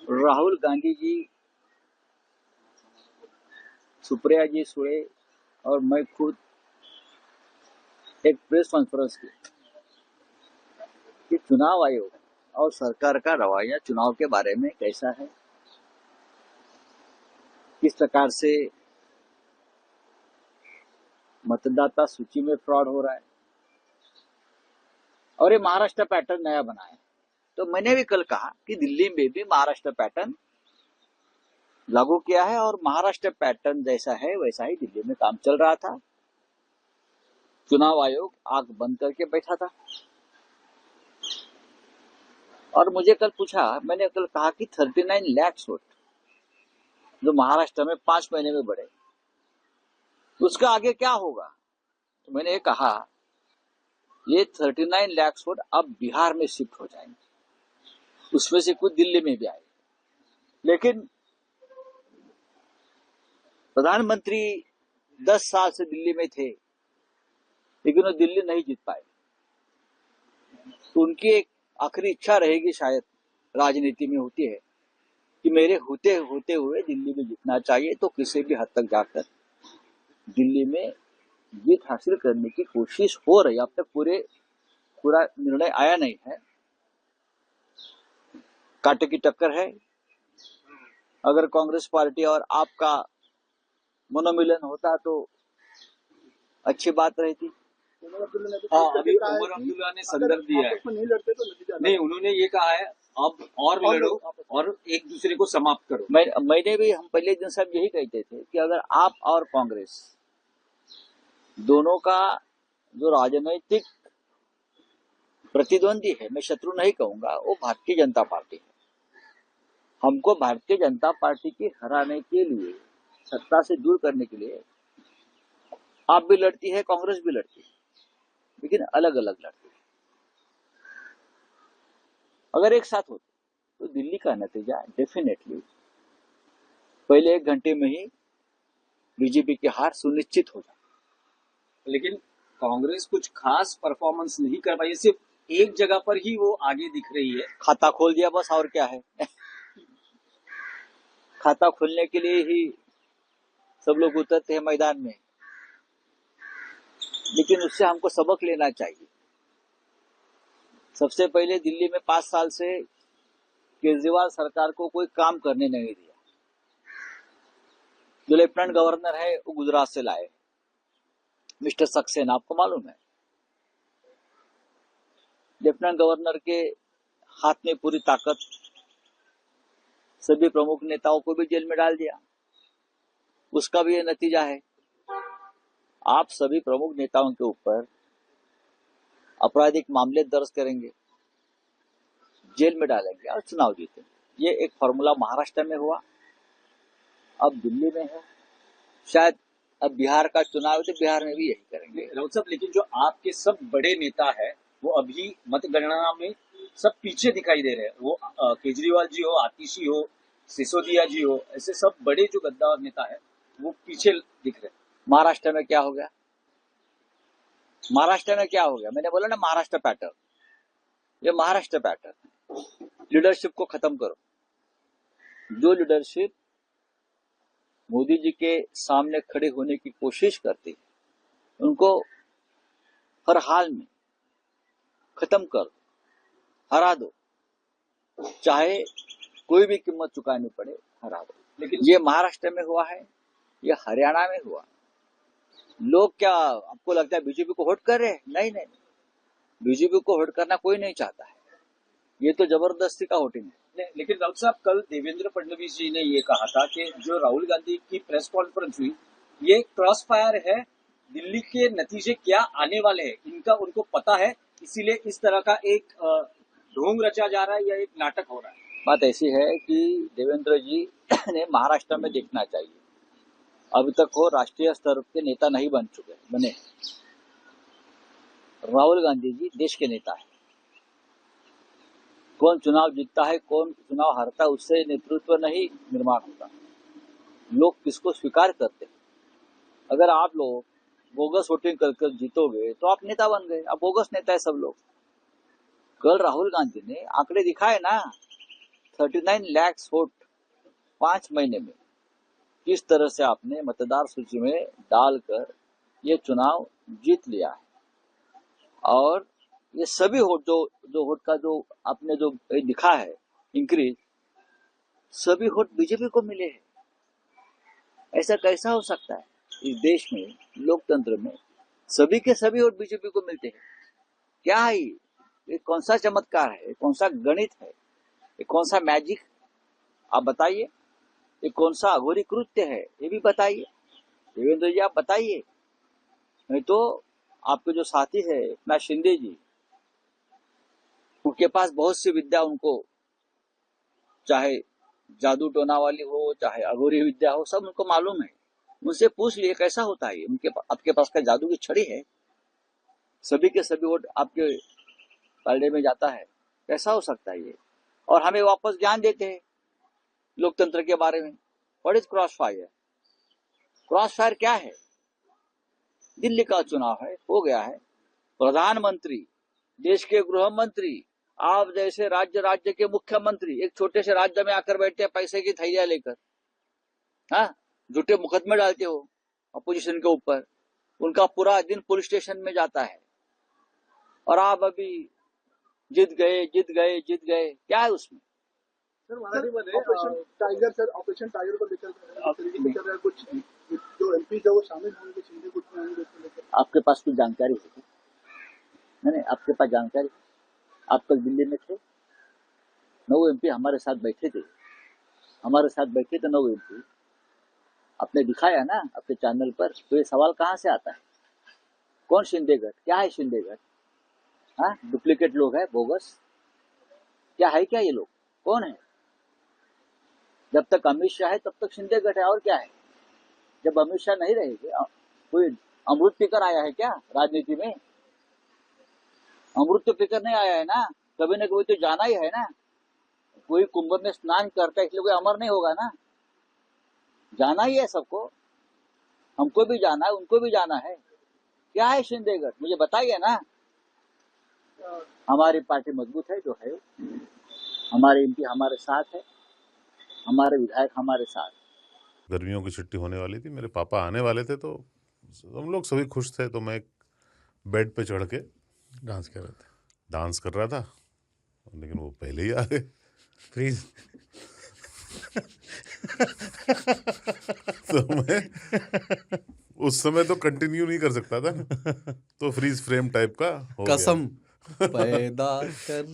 राहुल गांधी जी, सुप्रिया जी सुळे और मैं खुद एक प्रेस कॉन्फ्रेंस की कि चुनाव आयोग और सरकार का रवैया चुनाव के बारे में कैसा है, किस प्रकार से मतदाता सूची में फ्रॉड हो रहा है और ये महाराष्ट्र पैटर्न नया बना है। तो मैंने भी कल कहा कि दिल्ली में भी महाराष्ट्र पैटर्न लागू किया है और महाराष्ट्र पैटर्न जैसा है वैसा ही दिल्ली में काम चल रहा था। चुनाव आयोग आंख बंद करके बैठा था और मुझे कल पूछा, मैंने कल कहा कि 39 लाख वोट जो महाराष्ट्र में 5 महीने में बढ़े, उसका आगे क्या होगा। तो मैंने ये कहा ये 39 लाख वोट अब बिहार में शिफ्ट हो जाएंगे, उसमें से कुछ दिल्ली में भी आए। लेकिन प्रधानमंत्री 10 साल से दिल्ली में थे, लेकिन वो दिल्ली नहीं जीत पाए। तो उनकी एक आखिरी इच्छा रहेगी, शायद राजनीति में होती है, कि मेरे होते हुए दिल्ली में जीतना चाहिए। तो किसी भी हद तक जाकर दिल्ली में जीत हासिल करने की कोशिश हो रही है। अब तक पूरा निर्णय आया नहीं है, कांटे की टक्कर है। अगर कांग्रेस पार्टी और आपका मनोमिलन होता तो अच्छी बात रहती। अभी उमर अब्दुल्ला ने संदर्भ दिया है, नहीं उन्होंने ये कहा है अब और लड़ो और एक दूसरे को समाप्त करो। मैंने भी, हम पहले दिन सब यही कहते थे कि अगर आप और कांग्रेस दोनों का जो राजनीतिक प्रतिद्वंदी है, मैं शत्रु नहीं कहूंगा, वो भारतीय जनता पार्टी है। हमको भारतीय जनता पार्टी की हराने के लिए, सत्ता से दूर करने के लिए आप भी लड़ती है, कांग्रेस भी लड़ती है, लेकिन अलग अलग लड़ती है। अगर एक साथ होते तो दिल्ली का नतीजा डेफिनेटली पहले 1 घंटे में ही बीजेपी की हार सुनिश्चित हो जाए। लेकिन कांग्रेस कुछ खास परफॉर्मेंस नहीं कर पाई, सिर्फ एक जगह पर ही वो आगे दिख रही है। खाता खोल दिया बस, और क्या है। खाता खोलने के लिए ही सब लोग उतरते हैं मैदान में, लेकिन उससे हमको सबक लेना चाहिए। सबसे पहले दिल्ली में 5 साल से केजरीवाल सरकार को कोई काम करने नहीं दिया। जो लेफ्टिनेंट गवर्नर है वो गुजरात से लाए, मिस्टर सक्सेना, आपको मालूम है। लेफ्टिनेंट गवर्नर के हाथ में पूरी ताकत, सभी प्रमुख नेताओं को भी जेल में डाल दिया। उसका भी ये नतीजा है। आप सभी प्रमुख नेताओं के ऊपर आपराधिक मामले दर्ज करेंगे, जेल में डालेंगे और चुनाव जीतेंगे। ये एक फॉर्मूला महाराष्ट्र में हुआ, अब दिल्ली में है, शायद अब बिहार का चुनाव है तो बिहार में भी यही करेंगे। राउत साहब, लेकिन जो आपके सब बड़े नेता है वो अभी मतगणना में सब पीछे दिखाई दे रहे हैं। वो केजरीवाल जी हो, आतिशी हो, सिसोदिया जी हो, ऐसे सब बड़े जो गद्दार नेता है वो पीछे दिख रहे हैं। महाराष्ट्र में क्या हो गया? महाराष्ट्र में क्या हो गया? मैंने बोला ना, महाराष्ट्र पैटर्न। ये महाराष्ट्र पैटर्न, लीडरशिप को खत्म करो। जो लीडरशिप मोदी जी के सामने खड़े होने की कोशिश करती है, उनको हर हाल में खत्म कर दो, हरा दो, चाहे कोई भी कीमत चुकानी पड़े, हरा दो। लेकिन ये महाराष्ट्र में हुआ है, ये हरियाणा में हुआ। लोग क्या आपको लगता है बीजेपी को वोट कर रहे हैं? नहीं नहीं, बीजेपी को वोट करना कोई नहीं चाहता है। ये तो जबरदस्ती का वोटिंग है। लेकिन राउत साहब, कल देवेंद्र फडणवीस जी ने ये कहा था कि जो राहुल गांधी की प्रेस कॉन्फ्रेंस हुई ये क्रॉस फायर है, दिल्ली के नतीजे क्या आने वाले हैं इनका उनको पता है, इसीलिए इस तरह का एक ढोंग रचा जा रहा है या एक नाटक हो रहा है। बात ऐसी है कि देवेंद्र जी ने महाराष्ट्र में देखना चाहिए। अभी तक वो राष्ट्रीय स्तर के नेता नहीं बने। राहुल गांधी जी देश के नेता है। कौन चुनाव जीतता है, कौन चुनाव हारता है, उससे नेतृत्व नहीं निर्माण होता। लोग किसको स्वीकार करते हैं। अगर आप लोग बोगस वोटिंग करके जीतोगे तो आप नेता बन गए। अब बोगस नेता है सब लोग। कल राहुल गांधी ने आंकड़े दिखाए ना, 39 लाख वोट 5 महीने में किस तरह से आपने मतदार सूची में डालकर ये चुनाव जीत लिया है। और ये सभी वोट जो वोट का जो आपने जो दिखा है इंक्रीज, सभी वोट बीजेपी को मिले हैं। ऐसा कैसा हो सकता है? इस देश में लोकतंत्र में सभी के सभी वोट बीजेपी को मिलते हैं। क्या है ये कौन सा चमत्कार है? ये कौन सा गणित है? ये कौन सा मैजिक? आप बताइए। ये कौन सा अघोरी कृत्य है? ये भी बताइए देवेंद्र जी, आप बताइए। नहीं तो आपके जो साथी है एकनाथ शिंदे जी, उनके पास बहुत सी विद्या, उनको चाहे जादू टोना वाली हो, चाहे अघोरी विद्या हो, सब उनको मालूम है। उनसे पूछ लिए कैसा होता है। आपके पास का जादू की छड़ी है, सभी के सभी वोट आपके पार्टी में जाता है, कैसा हो सकता है ये? और हमें वापस ज्ञान देते हैं लोकतंत्र के बारे में। What is cross fire? Cross fire क्या है? दिल्ली का चुनाव है, हो गया है। प्रधानमंत्री, देश के गृह मंत्री, आप जैसे राज्य के मुख्यमंत्री एक छोटे से राज्य में आकर बैठते हैं पैसे की थैलियां लेकर, हाँ, झूठे मुकदमे डालते हो अपोजिशन के ऊपर। उनका पूरा दिन पुलिस स्टेशन में जाता है और आप अभी जीत गए। क्या है उसमें? सर मराठीमध्ये ऑपरेशन टाइगर को लेकर चल रहा है, कुछ जो एमपी है वो शामिल होंगे शिंदे गुट में आएंगे उसको लेकर। आपके पास कुछ जानकारी है क्या? नहीं, आपके पास जानकारी? आप कल दिल्ली में थे, 9 एमपी हमारे साथ बैठे थे, 9 एमपी। आपने दिखाया ना अपने चैनल पर। तो ये सवाल कहाँ से आता है? कौन शिंदेगढ़? क्या है शिंदेगढ़? हाँ, डुप्लीकेट लोग है, बोगस। क्या है क्या ये लोग? कौन है? जब तक अमित शाह है तब तक शिंदेगढ़ है, और क्या है? जब अमित शाह नहीं रहेंगे, कोई अमृत पीकर आया है क्या राजनीति में? अमृत तो पीकर नहीं आया है ना, कभी न कभी तो जाना ही है ना। कोई कुंभ में स्नान करता है इसलिए कोई अमर नहीं होगा ना, जाना ही है सबको। हमको भी जाना है, उनको भी जाना है। क्या है शिंदेगढ़? मुझे बताइए ना। हमारी पार्टी मजबूत है जो है, हमारे एमपी हमारे साथ है, हमारे विधायक हमारे साथ। गर्मियों की छुट्टी होने वाली थी, मेरे पापा आने वाले थे, तो हम लोग सभी खुश थे। तो मैं एक बेड पे चढ़ के डांस कर रहा था, लेकिन वो पहले ही आ गए। प्लीज तो मैं उस समय तो कंटिन्यू नहीं कर सकता था ना, तो फ्रीज फ्रेम टाइप का हो गया। कसम पैदा कर